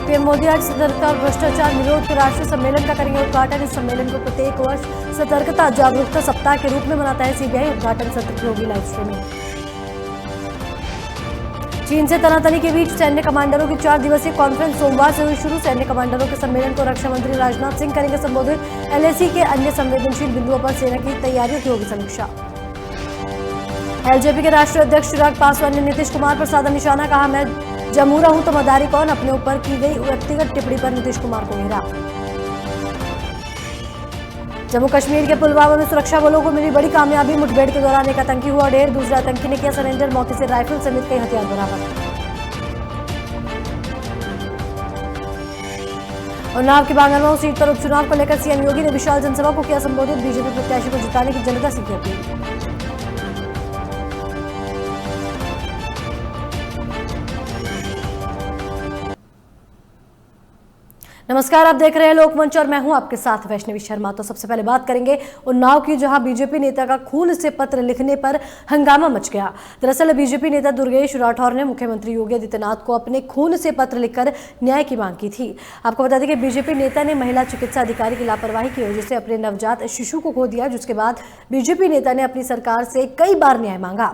PM Modi आज सतर्कता और भ्रष्टाचार निरोध के राष्ट्रीय सम्मेलन का करेंगे उद्घाटन। इस सम्मेलन को प्रत्येक वर्ष सतर्कता जागरूकता सप्ताह के रूप में मनाता है सीबीआई। उद्घाटन सत्र की होगी लाइव स्ट्रीमिंग। चीन से तनातनी के बीच सैन्य कमांडरों की 4 दिवसीय कॉन्फ्रेंस सोमवार से हुई शुरू। सैन्य कमांडरों के सम्मेलन को रक्षा मंत्री राजनाथ सिंह करेंगे संबोधित। एलएसी के अन्य संवेदनशील बिंदुओं पर सेना की तैयारियों की होगी समीक्षा। एलजेपी के राष्ट्रीय अध्यक्ष चिराग पासवान ने नीतीश कुमार पर साधा निशाना, कहा मैं जमूरा हूं तो मदारी कौन। अपने ऊपर की गई व्यक्तिगत टिप्पणी पर नीतीश कुमार को घेरा। जम्मू कश्मीर के पुलवामा में सुरक्षा बलों को मिली बड़ी कामयाबी। मुठभेड़ के दौरान एक आतंकी हुआ ढेर, दूसरे आतंकी ने किया सरेंडर। मौके से राइफल समेत कई हथियार बरामद। उन्नाव की बांगरगांव सीट पर उपचुनाव को लेकर सीएम योगी ने विशाल जनसभा को किया संबोधित। बीजेपी प्रत्याशी को जिताने की जनता से की अपील। नमस्कार, आप देख रहे हैं लोकमंच और मैं हूं आपके साथ वैष्णवी शर्मा। तो सबसे पहले बात करेंगे उन्नाव की, जहां बीजेपी नेता का खून से पत्र लिखने पर हंगामा मच गया। दरअसल बीजेपी नेता दुर्गेश राठौर ने मुख्यमंत्री योगी आदित्यनाथ को अपने खून से पत्र लिखकर न्याय की मांग की थी। आपको बता दें कि बीजेपी नेता ने महिला चिकित्सा अधिकारी की लापरवाही की वजह से अपने नवजात शिशु को खो दिया, जिसके बाद बीजेपी नेता ने अपनी सरकार से कई बार न्याय मांगा,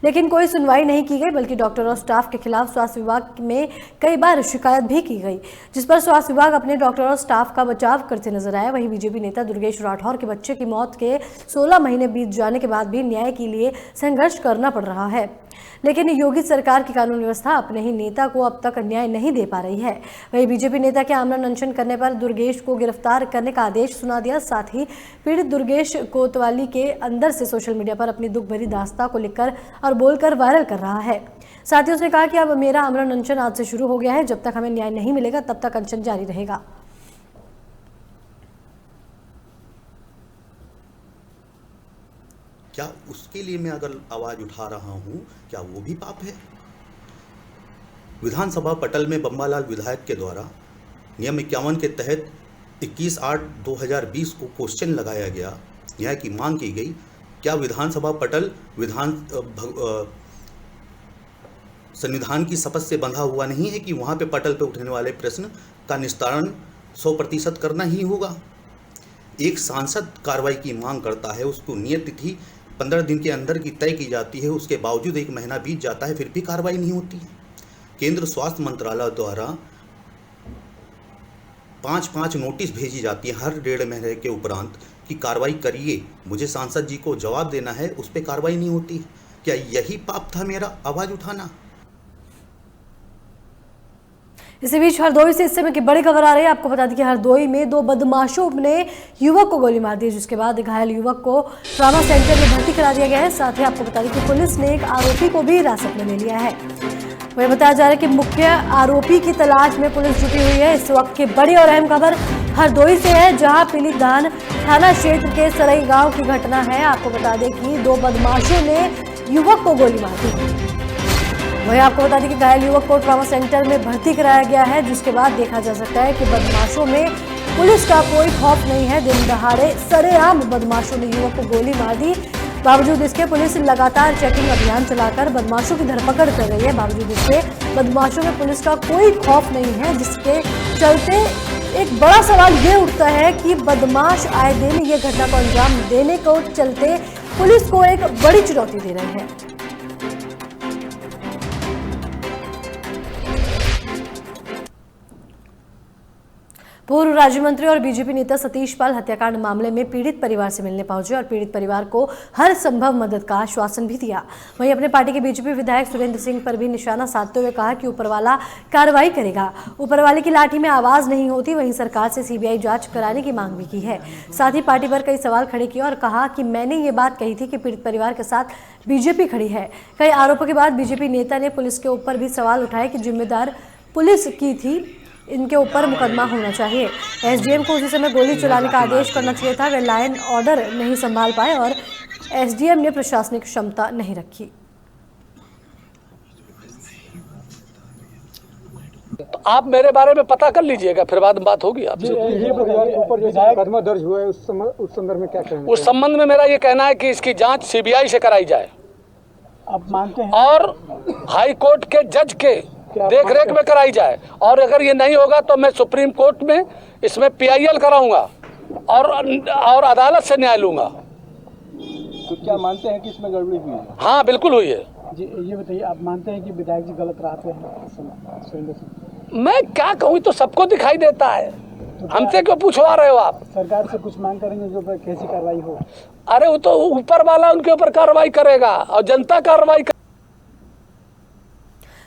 लेकिन कोई सुनवाई नहीं की गई, बल्कि डॉक्टर और स्टाफ के खिलाफ स्वास्थ्य विभाग में कई बार शिकायत भी की गई, जिस पर स्वास्थ्य विभाग अपने डॉक्टर और स्टाफ का बचाव करते नजर आया। वहीं बीजेपी नेता दुर्गेश राठौर के बच्चे की मौत के 16 महीने बीत जाने के बाद भी न्याय के लिए संघर्ष करना पड़ रहा है, लेकिन योगी सरकार की कानून व्यवस्था अपने ही नेता को अब तक न्याय नहीं दे पा रही है। वहीं बीजेपी नेता के आमरण अनशन करने पर दुर्गेश को गिरफ्तार करने का आदेश सुना दिया। साथ ही पीड़ित दुर्गेश कोतवाली के अंदर से सोशल मीडिया पर अपनी दुख भरी दास्तां को लिखकर और बोलकर वायरल कर रहा है। साथ ही उसने कहा कि अब मेरा आमरण अनशन आज से शुरू हो गया है, जब तक हमें न्याय नहीं मिलेगा तब तक अनशन जारी रहेगा। क्या उसके लिए मैं अगर आवाज उठा रहा हूं, क्या वो भी पाप है? विधानसभा पटल में बम्बालाल विधायक के द्वारा नियम 51 के तहत 21/8/2020 को क्वेश्चन लगाया गया, न्याय की मांग की गई। क्या विधानसभा पटल संविधान की शपथ से बंधा हुआ नहीं है कि वहां पे पटल पे उठने वाले प्रश्न का निस्तारण 100% करना ही होगा? एक सांसद कार्रवाई की मांग करता है, उसको नियत तिथि 15 दिन के अंदर की तय की जाती है, उसके बावजूद 1 महीना बीत जाता है, फिर भी कार्रवाई नहीं होती है। केंद्र स्वास्थ्य मंत्रालय द्वारा 5-5 नोटिस भेजी जाती है हर 1.5 महीने के उपरांत कि कार्रवाई करिए, मुझे सांसद जी को जवाब देना है, उस पर कार्रवाई नहीं होती। क्या यही पाप था मेरा आवाज उठाना? इसी बीच हरदोई से इस समय की बड़ी खबर आ रही है। आपको बता दें कि हरदोई में 2 बदमाशों ने युवक को गोली मार दी, जिसके बाद घायल युवक को ट्रॉमा सेंटर में भर्ती करा दिया गया है। साथ ही आपको बता दें कि पुलिस ने एक आरोपी को भी हिरासत में ले लिया है। वही बताया जा रहा है कि मुख्य आरोपी की तलाश में पुलिस जुटी हुई है। इस वक्त की बड़ी और अहम खबर हरदोई से है, जहां पीलीधान थाना क्षेत्र के सरई गाँव की घटना है। आपको बता दें कि 2 बदमाशों ने युवक को गोली मार दी। वहीं आपको बता दें कि घायल युवक को ट्रॉमा सेंटर में भर्ती कराया गया है, जिसके बाद देखा जा सकता है कि बदमाशों में पुलिस का कोई खौफ नहीं है। दिन दहाड़े सरेआम बदमाशों ने युवक को गोली मार दी। बावजूद इसके पुलिस लगातार चेकिंग अभियान चलाकर बदमाशों की धरपकड़ कर रही है। बावजूद इसके बदमाशों में पुलिस का कोई खौफ नहीं है, जिसके चलते एक बड़ा सवाल ये उठता है कि बदमाश आए दिन ये घटना को अंजाम देने को चलते पुलिस को एक बड़ी चुनौती दे रहे हैं। पूर्व राज्य मंत्री और बीजेपी नेता सतीश पाल हत्याकांड मामले में पीड़ित परिवार से मिलने पहुंचे और पीड़ित परिवार को हर संभव मदद का आश्वासन भी दिया। वहीं अपने पार्टी के बीजेपी विधायक सुरेंद्र सिंह पर भी निशाना साधते हुए कहा कि ऊपरवाला कार्रवाई करेगा। ऊपरवाले की लाठी में आवाज नहीं होती। वहीं सरकार से सीबीआई जांच कराने की मांग भी की है। साथ ही पार्टी पर कई सवाल खड़े किए और कहा कि मैंने ये बात कही थी कि पीड़ित परिवार के साथ बीजेपी खड़ी है। कई आरोपों के बाद बीजेपी नेता ने पुलिस के ऊपर भी सवाल उठाए कि जिम्मेदार पुलिस की थी, इनके ऊपर मुकदमा होना चाहिए। एसडीएम को उसी समय गोली चलाने का आदेश करना चाहिए था। वे लाइन ऑर्डर नहीं संभाल पाए और एसडीएम ने प्रशासनिक क्षमता नहीं रखी। तो आप मेरे बारे में पता कर लीजिएगा, फिर बाद में बात होगी आपसे। मुकदमा दर्ज हुआ है, उस संदर्भ में क्या कहना? उस संबंध में मेरा ये कहना है कि इसकी जांच सीबीआई से कराई जाए। आप मानते हैं? और हाई कोर्ट के जज के देख रेख में कराई जाए, और अगर ये नहीं होगा तो मैं सुप्रीम कोर्ट में इसमें PIL कराऊंगा और अदालत से न्याय लूंगा। तो क्या मानते हैं कि इसमें गड़बड़ी हुई है? हाँ बिल्कुल हुई है। जी ये बताइए, आप मानते हैं कि विधायक जी गलत राह पे हैं? सुरेंद्र सिंह, मैं क्या कहूँ, तो सबको दिखाई देता है, हमसे क्यों पूछवा रहे हो आप? सरकार से कुछ मांग करेंगे जो पर कैसी कार्रवाई हो? अरे वो तो ऊपर वाला उनके ऊपर कार्रवाई करेगा और जनता कार्रवाई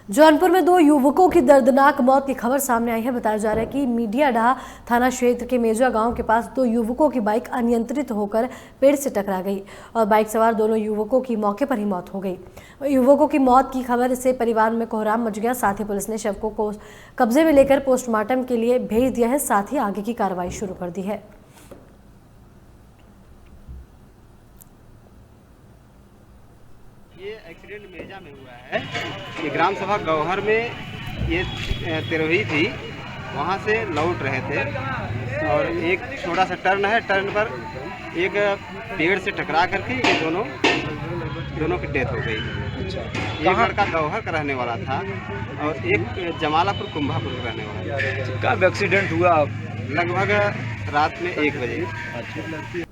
जौनपुर में 2 युवकों की दर्दनाक मौत की खबर सामने आई है। बताया जा रहा है कि मीडियाडाह थाना क्षेत्र के मेजा गांव के पास 2 युवकों की बाइक अनियंत्रित होकर पेड़ से टकरा गई और बाइक सवार दोनों युवकों की मौके पर ही मौत हो गई। युवकों की मौत की खबर से परिवार में कोहराम मच गया। साथ ही पुलिस ने शव को कब्जे में लेकर पोस्टमार्टम के लिए भेज दिया है। साथ ही आगे की कार्रवाई शुरू कर दी है। ये एक्सीडेंट मेजा में हुआ है। ये ग्राम सभा गौहर में ये तिरही थी, वहाँ से लौट रहे थे और एक छोटा सा टर्न है, टर्न पर एक पेड़ से टकरा करके ये दोनों की डेथ हो गई। एक लड़का गौहर का रहने वाला था और एक जमालापुर कुंभापुर का रहने वाला था। कब एक्सीडेंट हुआ? लगभग रात में 1 बजे।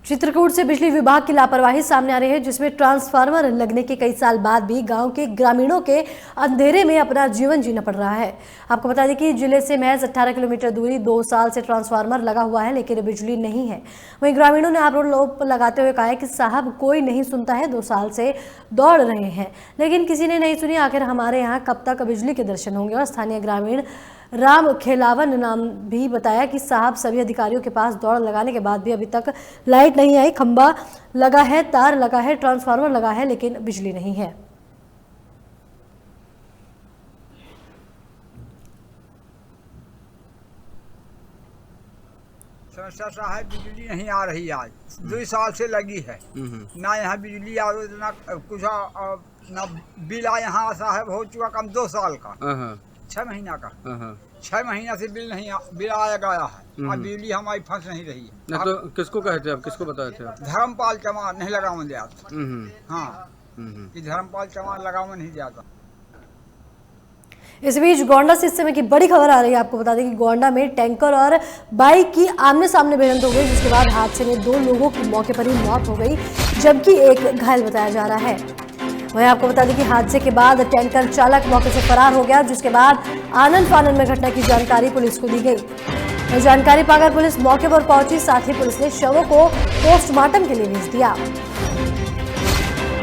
चित्रकूट से बिजली विभाग की लापरवाही सामने आ रही है, जिसमें ट्रांसफार्मर लगने के कई साल बाद भी गांव के ग्रामीणों के अंधेरे में अपना जीवन जीना पड़ रहा है। आपको बता दें कि जिले से महज 18 किलोमीटर दूरी 2 साल से ट्रांसफार्मर लगा हुआ है, लेकिन बिजली नहीं है। वहीं ग्रामीणों ने आरोप लगाते हुए कहा है कि साहब कोई नहीं सुनता है, 2 साल से दौड़ रहे हैं लेकिन किसी ने नहीं सुनी। आखिर हमारे यहाँ कब तक बिजली के दर्शन होंगे? और स्थानीय ग्रामीण राम खेलावन नाम भी बताया कि साहब सभी अधिकारियों के पास दौड़ लगाने के बाद भी अभी तक लाइट नहीं आई। खंबा लगा है, तार लगा है, ट्रांसफार्मर लगा है, लेकिन बिजली नहीं है। समस्या साहब बिजली नहीं आ रही, आज 2 साल से लगी है ना। यहाँ बिजली आ रही ना कुछ ना बिल आ। यहाँ साहब हो चुका कम 2 साल का, 6 महीना का। 6 महीना से बिल नहीं बिल आया गया है। अब बिजली हमारी फंस नहीं रही है। तो किसको कहे थे आप, किसको बताए थे आप? धर्मपाल चमार नहीं लगाव दिया था। हाँ, हम्म। धर्मपाल चमार लगाव नहीं दिया था। इस बीच गोंडा से इस समय की बड़ी खबर आ रही है। आपको बता दें कि गोंडा में टैंकर और बाइक की आमने सामने भिड़ंत हो गई, जिसके बाद हादसे में 2 लोगों की मौके पर ही मौत हो गई, जबकि एक घायल बताया जा रहा है। वहीं आपको बता दें कि हादसे के बाद टैंकर चालक मौके से फरार हो गया, जिसके बाद आनन फानन में घटना की जानकारी पुलिस को दी गई। जानकारी पाकर पुलिस मौके पर पहुंची। साथ ही पुलिस ने शवों को पोस्टमार्टम के लिए भेज दिया।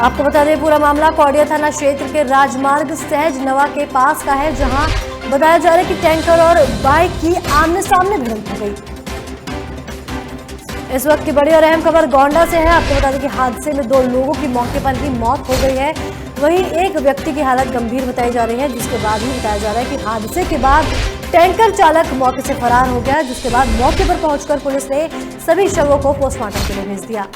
आपको बता दें पूरा मामला कौडिया थाना क्षेत्र के राजमार्ग सहज नवा के पास का है, जहां बताया जा रहा है कि टैंकर और बाइक की आमने सामने भिड़ंत हो गई। इस वक्त की बड़ी और अहम खबर गोंडा से है। आपको बता दें कि हादसे में 2 लोगों की मौके पर ही मौत हो गई है। वहीं एक व्यक्ति की हालत गंभीर बताई जा रही है, जिसके बाद ही बताया जा रहा है कि हादसे के बाद टैंकर चालक मौके से फरार हो गया, जिसके बाद मौके पर पहुंचकर पुलिस ने सभी शवों को पोस्टमार्टम के लिए भेज दिया।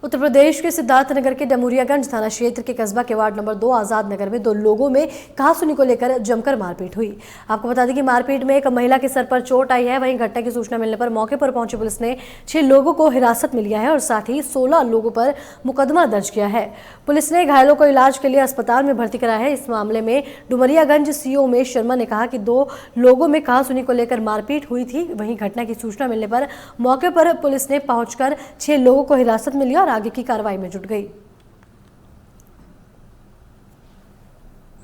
उत्तर प्रदेश के सिद्धार्थनगर के डमुरियागंज थाना क्षेत्र के कस्बा के वार्ड नंबर 2 आजाद नगर में 2 लोगों में कहासुनी को लेकर जमकर मारपीट हुई। आपको बता दें कि मारपीट में एक महिला के सर पर चोट आई है। वहीं घटना की सूचना मिलने पर मौके पर पहुंची पुलिस ने 6 लोगों को हिरासत में लिया है और साथ ही 16 लोगों पर मुकदमा दर्ज किया है। पुलिस ने घायलों को इलाज के लिए अस्पताल में भर्ती कराया है। इस मामले में डुमरियागंज सीओ उमेश शर्मा ने कहा कि 2 लोगों में कहासुनी को लेकर मारपीट हुई थी। वहीं घटना की सूचना मिलने पर मौके पर पुलिस ने पहुंचकर 6 लोगों को हिरासत में लिया और आगे की कार्रवाई में जुट गई।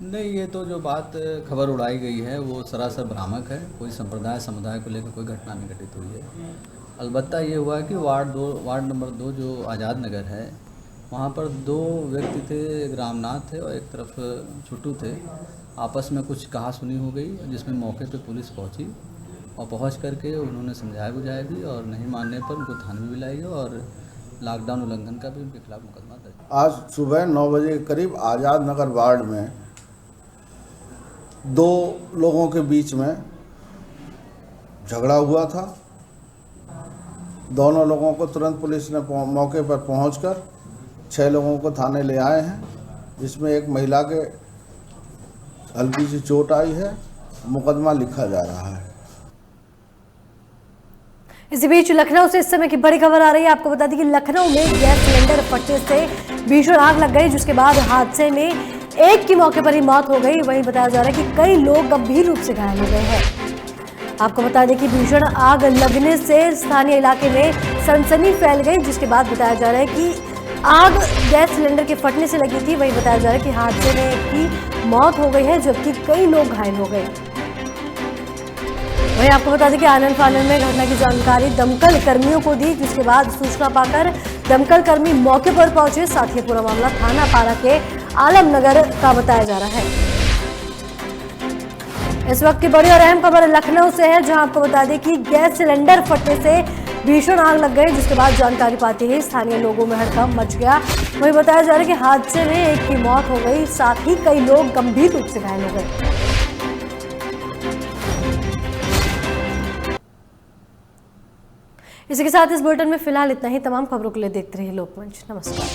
नहीं, ये तो जो बात खबर उड़ाई गई है वो सरासर भ्रामक है। कोई संप्रदाय समुदाय को लेकर कोई घटना नहीं घटित हुई है। अलबत्ता ये हुआ है कि वार्ड नंबर 2 जो आज़ाद नगर है, वहाँ पर 2 व्यक्ति थे, एक रामनाथ थे और एक तरफ छुट्टू थे। आपस में कुछ कहासुनी हो गई, जिसमें मौके पे पुलिस पहुँची और पहुँच करके उन्होंने समझाया बुझाया भी और नहीं मानने पर उनको थाने में बुलाई और लॉकडाउन उल्लंघन का भी उनके खिलाफ मुकदमा दर्ज। आज सुबह 9 बजे के करीब आज़ाद नगर वार्ड में 2 लोगों के बीच में झगड़ा हुआ था। दोनों लोगों को तुरंत पुलिस ने मौके पर पहुंचकर 6 लोगों को थाने ले आए हैं, जिसमें एक महिला के हल्की सी चोट आई है। मुकदमा लिखा जा रहा है। इसी बीच लखनऊ से इस समय की बड़ी खबर आ रही है। आपको बता दें कि लखनऊ में गैस सिलेंडर फटने से भीषण आग लग गई, जिसके बाद हादसे में एक की मौके पर ही मौत हो गई। वहीं बताया जा रहा है कि कई लोग गंभीर रूप से घायल हो गए हैं। आपको बता दें कि भीषण आग लगने से स्थानीय इलाके में सनसनी फैल गई, जिसके बाद बताया जा रहा है कि आग गैस सिलेंडर के फटने से लगी थी। वहीं बताया जा रहा है कि हादसे में एक की मौत हो गई है, जबकि कई लोग घायल हो गए। वहीं आपको बता दें कि आनन फानन में घटना की जानकारी दमकल कर्मियों को दी, जिसके बाद सूचना पाकर दमकल कर्मी मौके पर पहुंचे। साथ ही पूरा मामला थाना पारा के आलमनगर का बताया जा रहा है। इस वक्त की बड़ी और अहम खबर लखनऊ से है, जहां आपको बता दें कि गैस सिलेंडर फटने से भीषण आग लग गई, जिसके बाद जानकारी पाते ही स्थानीय लोगों में हड़कंप मच गया। वहीं बताया जा रहा है कि हादसे में एक की मौत हो गई, साथ ही कई लोग गंभीर रूप से घायल हो गए। इसी के साथ इस बुलेटिन में फिलहाल इतना ही। तमाम खबरों के लिए देखते रहिए लोकमंच। नमस्कार।